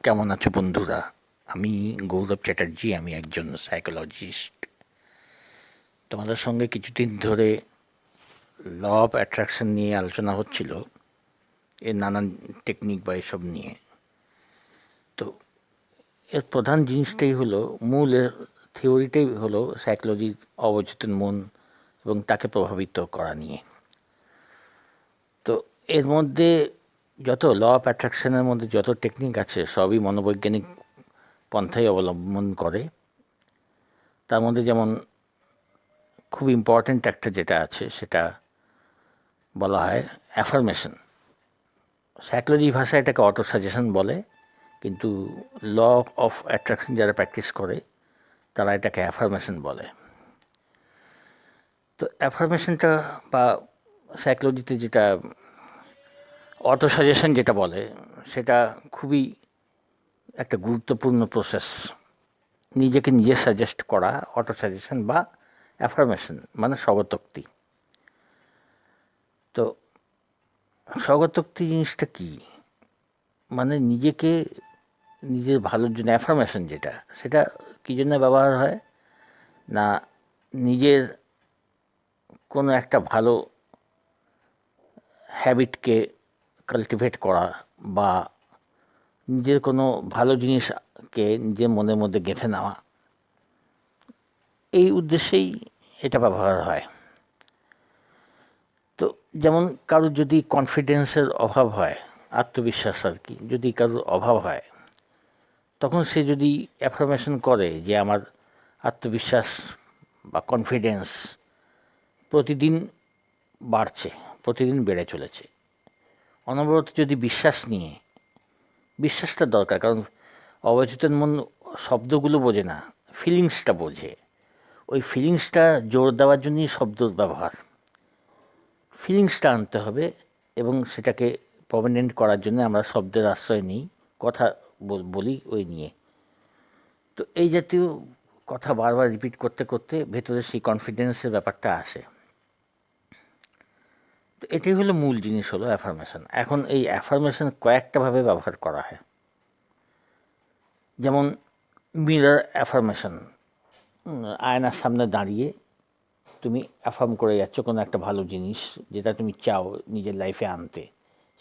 কেমন আছো বন্ধুরা? আমি গৌরব চ্যাটার্জি, আমি একজন সাইকোলজিস্ট। তোমাদের সঙ্গে কিছুদিন ধরে ল অফ অ্যাট্রাকশন নিয়ে আলোচনা হচ্ছিল, এর নানান টেকনিক বা এসব নিয়ে। তো এর প্রধান জিনিসটাই হলো, মূল থিওরিটাই হলো সাইকোলজির অবচেতন মন এবং তাকে প্রভাবিত করা নিয়ে। তো এর মধ্যে যত ল অফ অ্যাট্রাকশনের মধ্যে যত টেকনিক আছে সবই মনোবৈজ্ঞানিক পন্থাই অবলম্বন করে। তার মধ্যে যেমন খুব ইম্পর্ট্যান্ট একটা যেটা আছে সেটা বলা হয় অ্যাফার্মেশন। সাইকোলজি ভাষায় এটাকে অটো সাজেশন বলে, কিন্তু ল অফ অ্যাট্রাকশন যারা প্র্যাকটিস করে তারা এটাকে অ্যাফার্মেশন বলে। তো অ্যাফার্মেশনটা বা সাইকোলজিতে যেটা অটো সাজেশন যেটা বলে, সেটা খুবই একটা গুরুত্বপূর্ণ প্রসেস। নিজেকে নিজে সাজেস্ট করা অটো সাজেশন বা অ্যাফার্মেশন মানে স্বগতোক্তি। তো স্বগতোক্তি জিনিসটা কী? মানে নিজেকে নিজের ভালোর জন্য অ্যাফার্মেশন যেটা, সেটা কী জন্য ব্যবহার হয় না, নিজের কোনো একটা ভালো হ্যাবিটকে কাল্টিভেট করা বা নিজের কোনো ভালো জিনিসকে নিজের মনের মধ্যে গেঁথে নেওয়া, এই উদ্দেশ্যেই এটা ব্যবহার হয়। তো যেমন কারোর যদি কনফিডেন্সের অভাব হয়, আত্মবিশ্বাস আর কি, যদি কারোর অভাব হয়, তখন সে যদি অ্যাফার্মেশন করে যে আমার আত্মবিশ্বাস বা কনফিডেন্স প্রতিদিন বাড়ছে, প্রতিদিন বেড়ে চলেছে, অনবরত যদি বিশ্বাস নিয়ে, বিশ্বাসটা দরকার, কারণ অবচেতন মন শব্দগুলো বোঝে না, ফিলিংসটা বোঝে। ওই ফিলিংসটা জোর দেওয়ার জন্যই শব্দ ব্যবহার। ফিলিংসটা আনতে হবে এবং সেটাকে পার্মানেন্ট করার জন্য আমরা শব্দের আশ্রয় নিই, কথা বলি ওই নিয়ে। তো এই জাতীয় কথা বারবার রিপিট করতে করতে ভেতরে সেই কনফিডেন্সের ব্যাপারটা আসে। তো এটাই হলো মূল জিনিস, হলো অ্যাফার্মেশন। এখন এই অ্যাফার্মেশন কয়েকটাভাবে ব্যবহার করা হয়। যেমন মিরর অ্যাফার্মেশন, আয়নার সামনে দাঁড়িয়ে তুমি অ্যাফার্ম করে যাচ্ছ কোনো একটা ভালো জিনিস যেটা তুমি চাও নিজের লাইফে আনতে।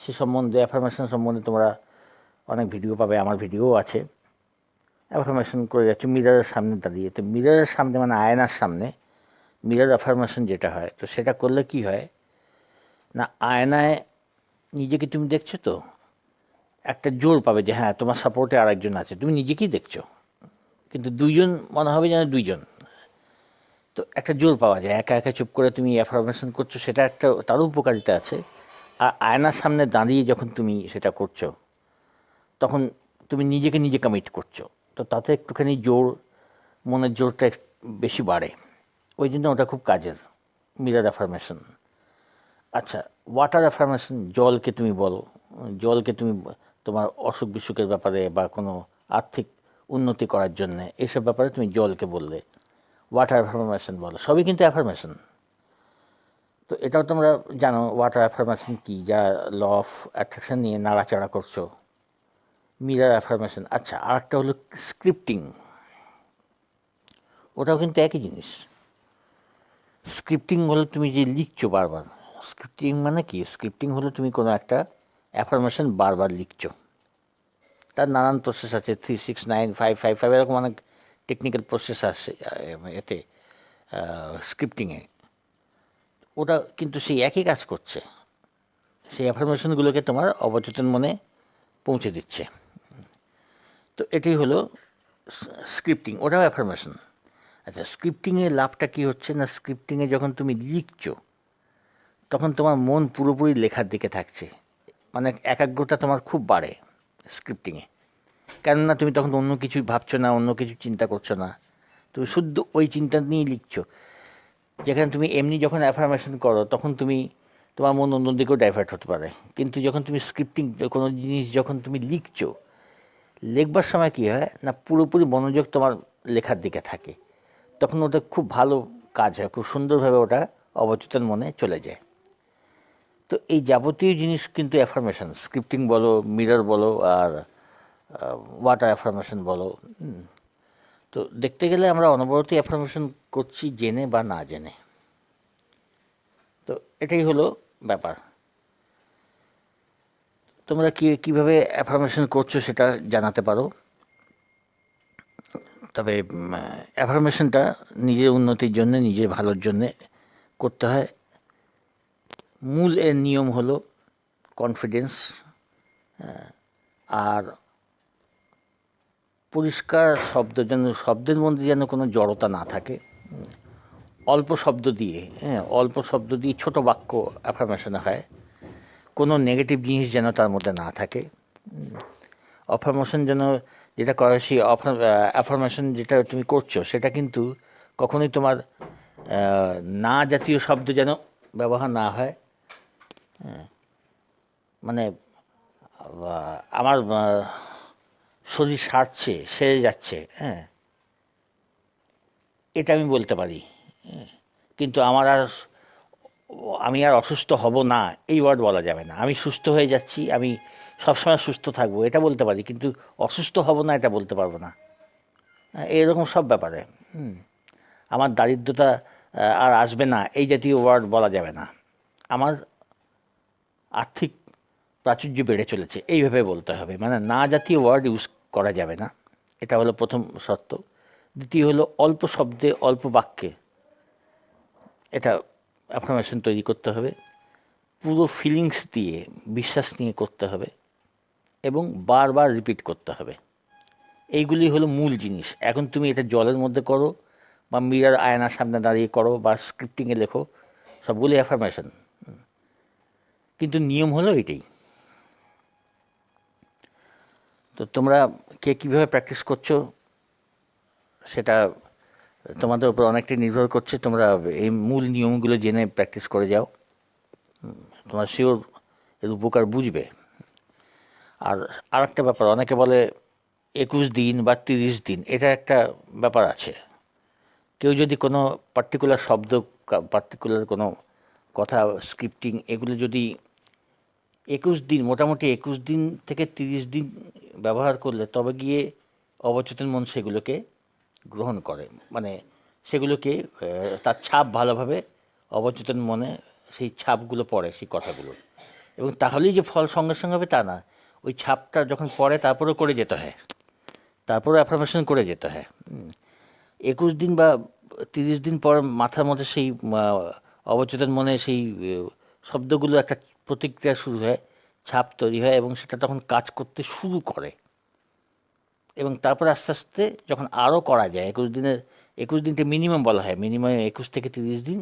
সে সম্বন্ধে, অ্যাফার্মেশন সম্বন্ধে তোমরা অনেক ভিডিও পাবে, আমার ভিডিও আছে। অ্যাফার্মেশন করে যাচ্ছ মিররের সামনে দাঁড়িয়ে। তো মিররের সামনে মানে আয়নার সামনে মিরর অ্যাফার্মেশন যেটা হয়, তো সেটা করলে কি হয় না, আয়নায় নিজেকে তুমি দেখছো, তো একটা জোর পাবে যে হ্যাঁ তোমার সাপোর্টে আরেকজন আছে, তুমি নিজেকেই দেখছো কিন্তু দুইজন মনে হবে যেন দুইজন। তো একটা জোর পাওয়া যায়, একা একা চুপ করে তুমি অ্যাফার্মেশন করছো, সেটা একটা, তারও উপকারিতা আছে। আর আয়নার সামনে দাঁড়িয়ে যখন তুমি সেটা করছো, তখন তুমি নিজেকে নিজে কমিট করছো, তো তাতে একটুখানি জোর, মনের জোরটা বেশি বাড়ে। ওই জন্য ওটা খুব কাজের, মিরর অ্যাফার্মেশন। আচ্ছা, ওয়াটার অ্যাফার্মেশন, জলকে তুমি বলো, জলকে তুমি তোমার অসুখ বিসুখের ব্যাপারে বা কোনো আর্থিক উন্নতি করার জন্যে এসব ব্যাপারে তুমি জলকে বললে, ওয়াটার অ্যাফার্মেশন বলো, সবই কিন্তু অ্যাফার্মেশন। তো এটাও তোমরা জানো ওয়াটার অ্যাফার্মেশন কী, যা ল অফ অ্যাট্রাকশন নিয়ে নাড়াচাড়া করছো, মিরর অ্যাফার্মেশন। আচ্ছা, আরেকটা হলো স্ক্রিপ্টিং, ওটাও কিন্তু একই জিনিস। স্ক্রিপ্টিং হলো তুমি যে লিখছো বারবার। স্ক্রিপ্টিং মানে কি? স্ক্রিপ্টিং হলো তুমি কোনো একটা অ্যাফার্মেশন বারবার লিখছো। তার নানান প্রসেস আছে, 3, 6, 9, 5, 5, 5, এরকম অনেক টেকনিক্যাল প্রসেস আছে এতে, স্ক্রিপ্টিংয়ে। ওটা কিন্তু সেই একই কাজ করছে, সেই অ্যাফার্মেশনগুলোকে তোমার অবচেতন মনে পৌঁছে দিচ্ছে। তো এটাই হলো স্ক্রিপ্টিং, ওটাও অ্যাফার্মেশন। আচ্ছা, স্ক্রিপ্টিংয়ের লাভটা কী হচ্ছে না, স্ক্রিপ্টিংয়ে যখন তুমি লিখছো তখন তোমার মন পুরোপুরি লেখার দিকে থাকছে, মানে একাগ্রতা তোমার খুব বাড়ে স্ক্রিপ্টিংয়ে। কেননা তুমি তখন অন্য কিছুই ভাবছো না, অন্য কিছু চিন্তা করছো না, তুমি শুদ্ধ ওই চিন্তা নিয়েই লিখছো। যেখানে তুমি এমনি যখন অ্যাফার্মেশন করো তখন তুমি, তোমার মন অন্যদিকেও ডাইভার্ট হতে পারে। কিন্তু যখন তুমি স্ক্রিপ্টিং, কোনো জিনিস যখন তুমি লিখছো, লিখবার সময় কী হয় না, পুরোপুরি মনোযোগ তোমার লেখার দিকে থাকে, তখন ওটা খুব ভালো কাজ হয়, খুব সুন্দরভাবে ওটা অবচেতন মনে চলে যায়। তো এই যাবতীয় জিনিস কিন্তু অ্যাফার্মেশন, স্ক্রিপ্টিং বলো, মিরর বলো, আর ওয়াটার অ্যাফার্মেশন বলো। তো দেখতে গেলে আমরা অনবরতই অ্যাফার্মেশন করছি, জেনে বা না জেনে। তো এটাই হলো ব্যাপার। তোমরা কীভাবে অ্যাফার্মেশন করছো সেটা জানাতে পারো। তবে অ্যাফার্মেশনটা নিজের উন্নতির জন্য, নিজের ভালোর জন্যে করতে হয়। মূল এর নিয়ম হলো কনফিডেন্স, আর পরিষ্কার শব্দ, যেন শব্দের মধ্যে যেন কোনো জড়তা না থাকে। অল্প শব্দ দিয়ে, অল্প শব্দ দিয়ে ছোটো বাক্য অ্যাফার্মেশনে হয়। কোনো নেগেটিভ জিনিস যেন তার মধ্যে না থাকে। অ্যাফার্মেশন যেন যেটা করে, সেই অ্যাফার্মেশন যেটা তুমি করছো সেটা কিন্তু কখনোই তোমার না জাতীয় শব্দ যেন ব্যবহার না হয়। মানে আমার শরীর সারছে, সেরে যাচ্ছে, এটা আমি বলতে পারি, কিন্তু আমি আর অসুস্থ হব না এই ওয়ার্ড বলা যাবে না। আমি সুস্থ হয়ে যাচ্ছি, আমি সবসময় সুস্থ থাকবো এটা বলতে পারি, কিন্তু অসুস্থ হব না এটা বলতে পারবো না। এরকম সব ব্যাপারে আমার দারিদ্রতা আর আসবে না এই জাতীয় ওয়ার্ড বলা যাবে না। আমার আর্থিক প্রাচুর্য বেড়ে চলেছে এইভাবে বলতে হবে। মানে না জাতীয় ওয়ার্ড ইউজ করা যাবে না, এটা হলো প্রথম শর্ত। দ্বিতীয় হলো অল্প শব্দে অল্প বাক্যে এটা অ্যাফার্মেশন তৈরি করতে হবে। পুরো ফিলিংস দিয়ে, বিশ্বাস নিয়ে করতে হবে এবং বারবার রিপিট করতে হবে। এইগুলি হলো মূল জিনিস। এখন তুমি এটা জলের মধ্যে করো, বা মিরর আয়নার সামনে দাঁড়িয়ে করো, বা স্ক্রিপ্টিংয়ে লেখো, সবগুলি অ্যাফার্মেশন, কিন্তু নিয়ম হলো এটাই। তো তোমরা কে কীভাবে প্র্যাকটিস করছো সেটা তোমাদের উপর অনেকটাই নির্ভর করছে। তোমরা এই মূল নিয়মগুলো জেনে প্র্যাকটিস করে যাও, তোমরা শিওর এর উপকার বুঝবে। আর একটা ব্যাপার, অনেকে বলে 21 দিন বা 30 দিন, এটা একটা ব্যাপার আছে। কেউ যদি কোনো পার্টিকুলার শব্দ, পার্টিকুলার কোনো কথা, স্ক্রিপ্টিং, এগুলো যদি 21 দিন, মোটামুটি 21 দিন থেকে 30 দিন ব্যবহার করলে তবে গিয়ে অবচেতন মন সেগুলোকে গ্রহণ করে, মানে সেগুলোকে তার ছাপ ভালোভাবে অবচেতন মনে সেই ছাপগুলো পড়ে, সেই কথাগুলো। এবং তাহলেই যে ফল সঙ্গে সঙ্গে হবে তা না, ওই ছাপটা যখন পড়ে তারপরেও করে যেতে হয়, তারপরেও অ্যাফার্মেশন করে যেতে হয়। 21 দিন বা 30 দিন পর মাথার মধ্যে সেই অবচেতন মনে সেই শব্দগুলো একটা প্রতিক্রিয়া শুরু হয়, ছাপ তৈরি হয়, এবং সেটা তখন কাজ করতে শুরু করে। এবং তারপরে আস্তে আস্তে যখন আরও করা যায়, 21 দিনটা মিনিমাম বলা হয়, মিনিমাম 21 থেকে 30 দিন,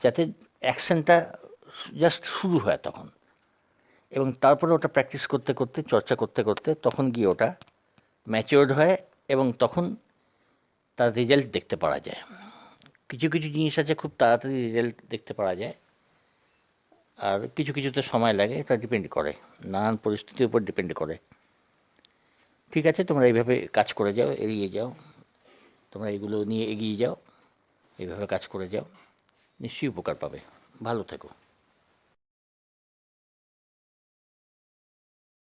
যাতে অ্যাকশনটা জাস্ট শুরু হয় তখন। এবং তারপরে ওটা প্র্যাকটিস করতে করতে, চর্চা করতে করতে, তখন গিয়ে ওটা ম্যাচিওর্ড হয় এবং তখন তার রেজাল্ট দেখতে পাওয়া যায়। কিছু কিছু জিনিস আছে খুব তাড়াতাড়ি রেজাল্ট দেখতে পাওয়া যায়, আর কিছু কিছুতে সময় লাগে। এটা ডিপেন্ড করে, নানান পরিস্থিতির উপর ডিপেন্ড করে। ঠিক আছে, তোমরা এইভাবে কাজ করে যাও, এড়িয়ে যাও, তোমরা এগুলো নিয়ে এগিয়ে যাও, এইভাবে কাজ করে যাও, নিশ্চয়ই উপকার পাবে। ভালো থেকো।